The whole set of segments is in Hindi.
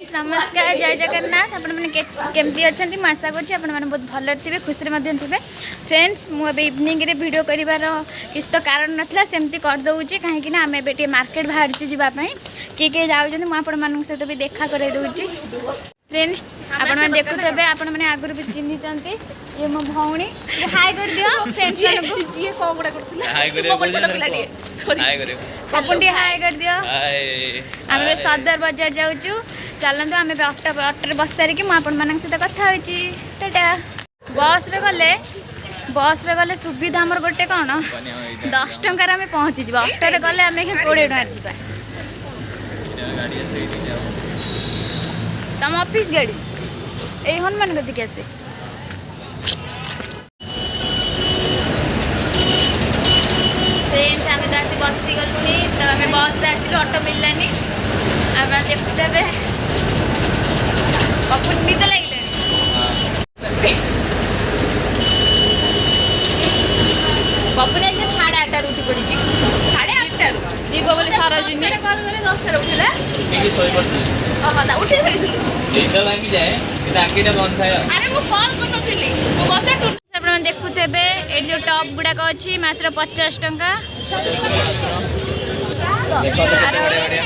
नमस्कार जय जगन्नाथ आपमती अच्छा मैं आशा करें बहुत भल थे खुशी थे फ्रेंड्स मुझे इवनिंग रे वीडियो कर किसी तो कारण नाला सेमती करदे कहीं आम ए मार्केट बाहर जावाई किए जाऊँ मुझे सहित भी देखा कर दूँगी फ्रेंड्स आपने देखुवे आपण मैंने आगुरी भी चिन्ह ये मो भौणी हाय कर दियो फ्रेंड्स पपुन हाय कर दियो आम सदर बाजार जाऊँ चलतु आम अटो बस सारिकी मुझे सहित कथा टाटा बस रे गले सुविधा आमर गोटे कौन 10 टंकार आम पहुँची जा अटोरे गले आम 20 टंकार जावा तम ऑफिस गाड़ी यही हनुमान गति के आसे फ्रेंड्स आम तो आसी बसी गलुनी तो आम बस रे आसिलु ऑटो मिललानी आप देखुवे पपुन निद लगे पपुन आज 8:30 उठी पड़ी 8:30 जीव बोले सरजुनी कल गले 10 उठिला उठे देखुवे ये जो टॉप गुड़ाक अच्छी मात्र 50 टंका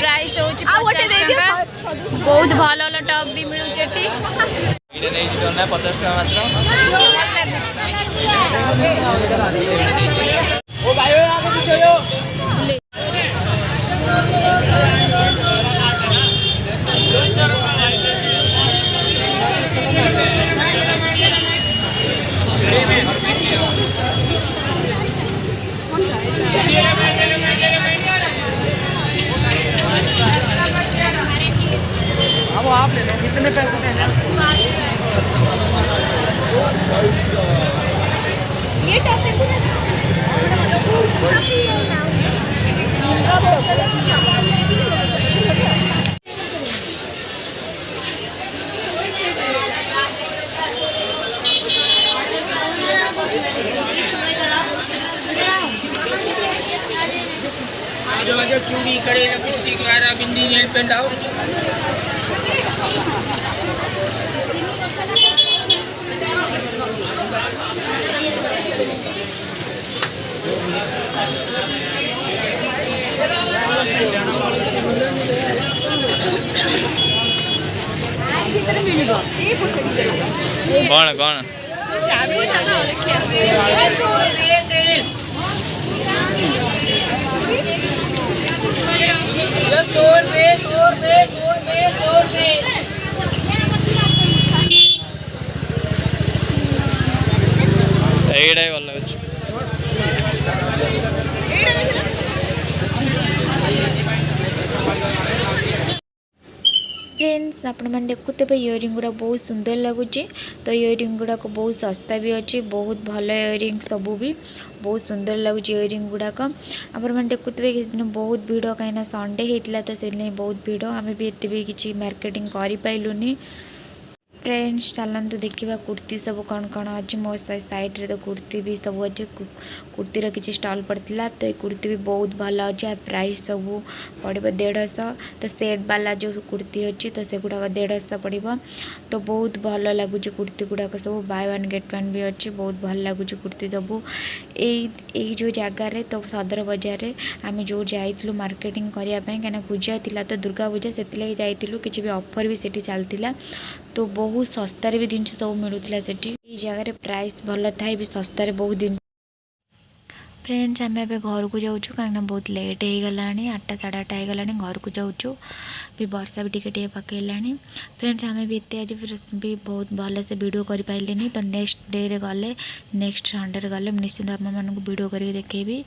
प्राइस हो 50 टंका बहुत भल भल टॉप भी मिलूँ 50 टका अब आप ले लो कितने पैसे देना ये चूड़ी कड़े लिपस्टिक वगैरह बिंदी नेल पेंट आओ कौन कौन एडाई वाला कुछ फ्रेंड्स आपण मैंने देखुते इयरिंग गुड़ा बहुत सुंदर लगुच तो इयरिंग गुड़ाक बहुत सस्ता भी अच्छी बहुत भल इयरिंग सबू भी बहुत सुंदर लगुच इयरिंग गुड़ाक आप देखुवे दिन बहुत भिड़ कहीं संडे होता तो से बहुत भिड़ आम भी एत भी किसी मार्केटिंग कर पाइलुनी फ्रेंड्स चलतु देखा कुर्ती सब कौन कौन अच्छी मो साइड रे तो कुर्ती भी सब अच्छे कुर्तीर किसी स्टॉल पड़ता तो ये कुर्ती भी बहुत भल अच्छे प्राइस सब पड़ो 150 तो सेट वाला जो कुर्ती अच्छी तो से गुड़ाक 150 पड़ो तो बहुत भल लगुच कुर्ती गुड़ाक सब बाय वन गेट वन भी अच्छी बहुत भल लगुच कुर्ती सब यही जो जगार तो सदर बजार आम जो जाइलु मार्केटिंग करने कहीं पूजा थी तो दुर्गा पूजा से जाइलु किसी भी ऑफर भी सेठी चलता तो बहुत सस्तार भी जिन सब मिलूला से जगह प्राइस भल था भी सस्तार बहुत दिन फ्रेंड्स आम ए घर को जाऊँ कहीं बहुत लेट हो गला 8टा 8:30 हो गला घर को जाऊँ भी वर्षा भी टिके पकईला फ्रेंड्स आम भी इतने आज भी बहुत भल से वीडियो कर पारे तो नेक्स्ट डे रे गले नेक्स्ट संडे गले निश्चिंत आप वीडियो करके देखेबी